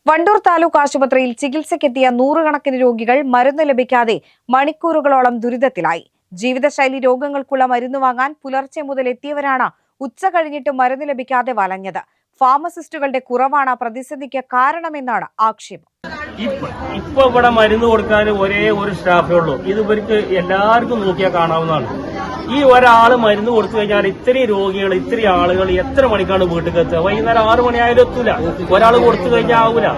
വണ്ടൂർ താലൂക്ക് ആശുപത്രിയിൽ ചികിത്സയ്ക്കെത്തിയ നൂറുകണക്കിന് രോഗികൾ മരുന്ന് ലഭിക്കാതെ മണിക്കൂറുകളോളം ദുരിതത്തിലായി. ജീവിതശൈലി രോഗങ്ങൾക്കുള്ള മരുന്ന് വാങ്ങാൻ പുലർച്ചെ മുതൽ എത്തിയവരാണ് ഉച്ച കഴിഞ്ഞിട്ട് മരുന്ന് ലഭിക്കാതെ വലഞ്ഞത്. ഫാർമസിസ്റ്റുകളുടെ കുറവാണ് പ്രതിസന്ധിക്ക് കാരണമെന്നാണ് ആക്ഷേപം. ഇപ്പൊ ഇവിടെ മരുന്ന് കൊടുക്കാൻ ഒരേ ഒരു സ്റ്റാഫേ ഉള്ളൂ. ഇത് ഇവർക്ക് എല്ലാവർക്കും നോക്കിയാൽ കാണാവുന്നതാണ്. ഈ ഒരാള് മരുന്ന് കൊടുത്തു കഴിഞ്ഞാൽ ഇത്രയും രോഗികൾ, ഇത്രയും ആളുകൾ എത്ര മണിക്കാണ് വീട്ടിൽ എത്തുക? വൈകുന്നേരം 6 മണിയായാലും എത്തൂല. ഒരാൾ കൊടുത്തു കഴിഞ്ഞാൽ ആവൂല.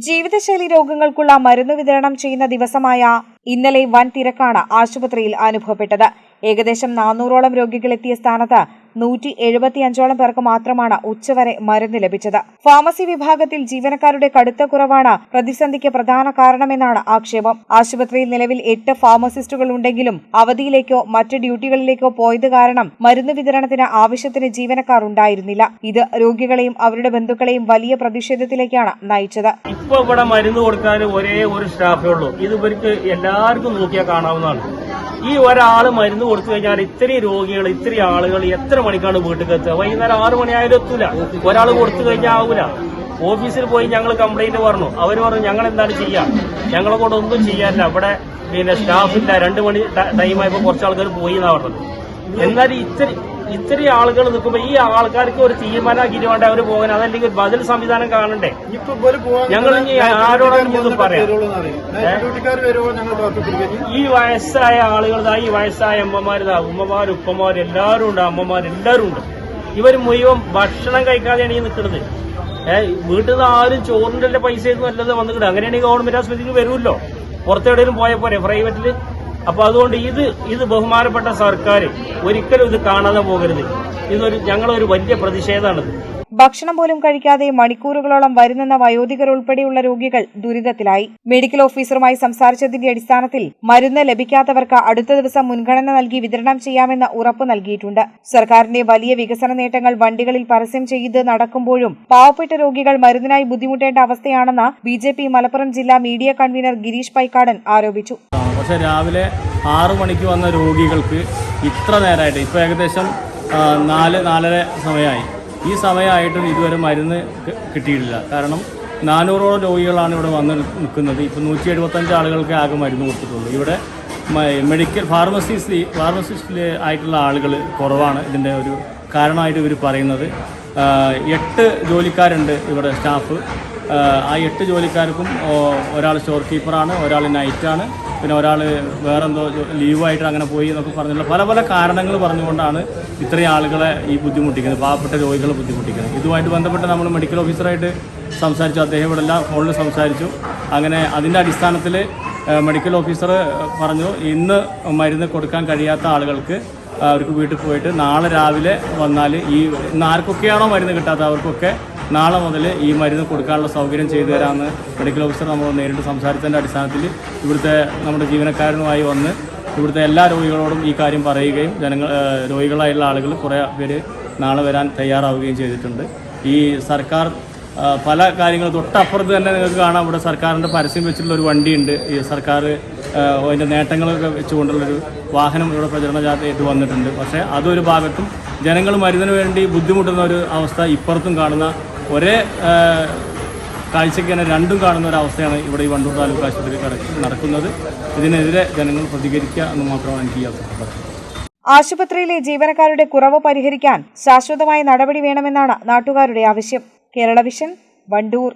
ജീവിതശൈലി രോഗങ്ങൾക്കുള്ള മരുന്ന് വിതരണം ചെയ്യുന്ന ദിവസമായ ഇന്നലെ വൻ തിരക്കാണ് ആശുപത്രിയിൽ അനുഭവപ്പെട്ടത്. ഏകദേശം 400ഓളം രോഗികൾ എത്തിയ സ്ഥാനത്ത് 175ഓളം പേർക്ക് മാത്രമാണ് ഉച്ചവരെ മരുന്ന് ലഭിച്ചത്. ഫാർമസി വിഭാഗത്തിൽ ജീവനക്കാരുടെ കടുത്ത കുറവാണ് പ്രതിസന്ധിക്ക് പ്രധാന കാരണമെന്നാണ് ആക്ഷേപം. ആശുപത്രിയിൽ നിലവിൽ 8 ഫാർമസിസ്റ്റുകൾ ഉണ്ടെങ്കിലും അവധിയിലേക്കോ മറ്റ് ഡ്യൂട്ടികളിലേക്കോ പോയത് കാരണം മരുന്ന് വിതരണത്തിന് ആവശ്യത്തിന് ജീവനക്കാർ ഉണ്ടായിരുന്നില്ല. ഇത് രോഗികളെയും അവരുടെ ബന്ധുക്കളെയും വലിയ പ്രതിഷേധത്തിലേക്കാണ് നയിച്ചത്. ഇപ്പൊ ഇവിടെ മരുന്ന് കൊടുക്കാൻ ഒരേ ഒരു സ്റ്റാഫേ ഉള്ളൂ. ഇത് ഇവർക്ക് എല്ലാവർക്കും നോക്കിയാൽ കാണാവുന്നതാണ്. ഈ ഒരാള് മരുന്ന് കൊടുത്തു കഴിഞ്ഞാൽ ഇത്രയും രോഗികൾ, ഇത്രയും ആളുകൾ എത്ര മണിക്കാണ് വീട്ടിൽ എത്തുക? വൈകുന്നേരം 6 മണിയായാലും എത്തൂല. ഒരാൾ കൊടുത്തു കഴിഞ്ഞാൽ ആവൂല. ഓഫീസിൽ പോയി ഞങ്ങൾ കംപ്ലൈന്റ് പറഞ്ഞു. അവർ പറഞ്ഞു ഞങ്ങൾ എന്താണ് ചെയ്യാം, ഞങ്ങളെ കൊണ്ട് ഒന്നും ചെയ്യാനില്ല, ഇവിടെ സ്റ്റാഫില്ല, 2 മണി ടൈമായപ്പോ കുറച്ച് ആൾക്കാർ പോയി എന്നാ പറഞ്ഞത്. എന്നാലും ഇത്രയും ആളുകൾ നിൽക്കുമ്പോ ഈ ആൾക്കാർക്ക് ഒരു തീരുമാനമാക്കിയിട്ട് വേണ്ട അവർ പോകാൻ, അതല്ലെങ്കിൽ ബദൽ സംവിധാനം കാണണ്ടേ? ഞങ്ങൾ ഇനി ആരോടാണ് പറയാം? ഈ വയസ്സായ ആളുകൾ, ഈ വയസ്സായ അമ്മമാര്, ഉമ്മമാര്, ഉപ്പമാര് എല്ലാവരും ഉണ്ട്, അമ്മമാരെല്ലാവരും ഉണ്ട്. ഇവർ മുഴുവൻ ഭക്ഷണം കഴിക്കാതെയാണ് ഈ നിൽക്കുന്നത്. വീട്ടിൽ നിന്ന് ആരും ചോറിന്റെ പൈസ ഒന്നും അല്ലത് വന്നിട്ട്. അങ്ങനെയാണെങ്കിൽ ഗവൺമെന്റ് ആശുപത്രിക്ക് വരുമല്ലോ. പുറത്തെവിടെയും പോയ പോലെ പ്രൈവറ്റില്. അപ്പൊ അതുകൊണ്ട് ഇത് ബഹുമാനപ്പെട്ട സർക്കാർ ഒരിക്കലും ഇത് കാണാതെ പോകരുത്. ഞങ്ങളൊരു വലിയ പ്രതിഷേധമാണിത്. ഭക്ഷണം പോലും കഴിക്കാതെ മണിക്കൂറുകളോളം വരുന്നെന്ന വയോധികർ ഉൾപ്പെടെയുള്ള രോഗികൾ ദുരിതത്തിലായി. മെഡിക്കൽ ഓഫീസറുമായി സംസാരിച്ചതിന്റെ അടിസ്ഥാനത്തിൽ മരുന്ന് ലഭിക്കാത്തവർക്ക് അടുത്ത ദിവസം മുൻഗണന നൽകി വിതരണം ചെയ്യാമെന്ന് ഉറപ്പ് നൽകിയിട്ടുണ്ട്. സർക്കാരിന്റെ വലിയ വികസന നേട്ടങ്ങൾ വണ്ടികളിൽ പരസ്യം ചെയ്ത് നടക്കുമ്പോഴും പാവപ്പെട്ട രോഗികൾ മരുന്നിനായി ബുദ്ധിമുട്ടേണ്ട അവസ്ഥയാണെന്ന് BJP മലപ്പുറം ജില്ലാ മീഡിയ കൺവീനർ ഗിരീഷ് പൈക്കാടൻ ആരോപിച്ചു. പക്ഷേ രാവിലെ 6 മണിക്ക് വന്ന രോഗികൾക്ക് ഇത്ര നേരമായിട്ട്, ഇപ്പോൾ ഏകദേശം 4-4:30 സമയമായി. ഈ സമയമായിട്ടും ഇതുവരെ മരുന്ന് കിട്ടിയിട്ടില്ല. കാരണം 400ഓളം രോഗികളാണ് ഇവിടെ വന്ന് നിൽക്കുന്നത്. ഇപ്പോൾ 175 ആളുകൾക്ക് ആകെ മരുന്ന് കൊടുത്തിട്ടുള്ളൂ. ഇവിടെ മെഡിക്കൽ ഫാർമസിസ്റ്റിൽ ആയിട്ടുള്ള ആളുകൾ കുറവാണ്. ഇതിൻ്റെ ഒരു കാരണമായിട്ട് ഇവർ പറയുന്നത്. 8 ജോലിക്കാരുണ്ട് ഇവിടെ സ്റ്റാഫ്. ആ 8 ജോലിക്കാർക്കും ഒരാൾ സ്റ്റോർ കീപ്പറാണ്, ഒരാൾ നൈറ്റാണ്, പിന്നെ ഒരാൾ വേറെന്തോ ലീവായിട്ട് അങ്ങനെ പോയി എന്നൊക്കെ പറഞ്ഞുള്ള പല പല കാരണങ്ങൾ പറഞ്ഞുകൊണ്ടാണ് ഇത്രയും ആളുകളെ ഈ ബുദ്ധിമുട്ടിക്കുന്നത്, പാവപ്പെട്ട രോഗികളെ ബുദ്ധിമുട്ടിക്കുന്നത്. ഇതുമായിട്ട് ബന്ധപ്പെട്ട് നമ്മൾ മെഡിക്കൽ ഓഫീസറായിട്ട് സംസാരിച്ചു. അദ്ദേഹം ഇവിടെ എല്ലാം ഫോണിൽ സംസാരിച്ചു. അങ്ങനെ അതിൻ്റെ അടിസ്ഥാനത്തിൽ മെഡിക്കൽ ഓഫീസർ പറഞ്ഞു ഇന്ന് മരുന്ന് കൊടുക്കാൻ കഴിയാത്ത ആളുകൾക്ക് അവർക്ക് വീട്ടിൽ പോയിട്ട് നാളെ രാവിലെ വന്നാൽ ഇന്ന് ആർക്കൊക്കെയാണോ മരുന്ന് കിട്ടാത്ത അവർക്കൊക്കെ നാളെ മുതൽ ഈ മരുന്ന് കൊടുക്കാനുള്ള സൗകര്യം ചെയ്തു തരാമെന്ന് മെഡിക്കൽ ഓഫീസർ നമ്മൾ നേരിട്ട് സംസാരിച്ചതിൻ്റെ അടിസ്ഥാനത്തിൽ ഇവിടുത്തെ നമ്മുടെ ജീവനക്കാരനുമായി വന്ന് ഇവിടുത്തെ എല്ലാ രോഗികളോടും ഈ കാര്യം പറയുകയും രോഗികളായുള്ള ആളുകൾ കുറേ പേര് നാളെ വരാൻ തയ്യാറാവുകയും ചെയ്തിട്ടുണ്ട്. ഈ സർക്കാർ പല കാര്യങ്ങൾ തൊട്ടപ്പുറത്ത് തന്നെ നിങ്ങൾക്ക് കാണാം. ഇവിടെ സർക്കാരിൻ്റെ പരസ്യം വെച്ചിട്ടുള്ള ഒരു വണ്ടിയുണ്ട്. ഈ സർക്കാർ അതിൻ്റെ നേട്ടങ്ങളൊക്കെ വെച്ചുകൊണ്ടുള്ളൊരു വാഹനം ഇവിടെ പ്രചരണ ജാഥയായിട്ട് വന്നിട്ടുണ്ട്. പക്ഷേ അതൊരു ഭാഗത്തും ജനങ്ങൾ മരുന്നിന് വേണ്ടി ബുദ്ധിമുട്ടുന്ന ഒരു അവസ്ഥ ഇപ്പുറത്തും കാണുന്ന ഒരേ കാഴ്ചയ്ക്ക് തന്നെ രണ്ടും കാണുന്ന ഒരു അവസ്ഥയാണ് ഇവിടെ ഈ വണ്ടൂർ താലൂക്ക് ആശുപത്രിയിൽ നടക്കുന്നത്. ഇതിനെതിരെ ജനങ്ങൾ പ്രതികരിക്കുക എന്ന് മാത്രമാണ് എനിക്ക് ഈ അവസരം പറയുന്നത്. ആശുപത്രിയിലെ ജീവനക്കാരുടെ കുറവ് പരിഹരിക്കാൻ ശാശ്വതമായ നടപടി വേണമെന്നാണ് നാട്ടുകാരുടെ ആവശ്യം. കേരള വിഷൻ, വണ്ടൂർ.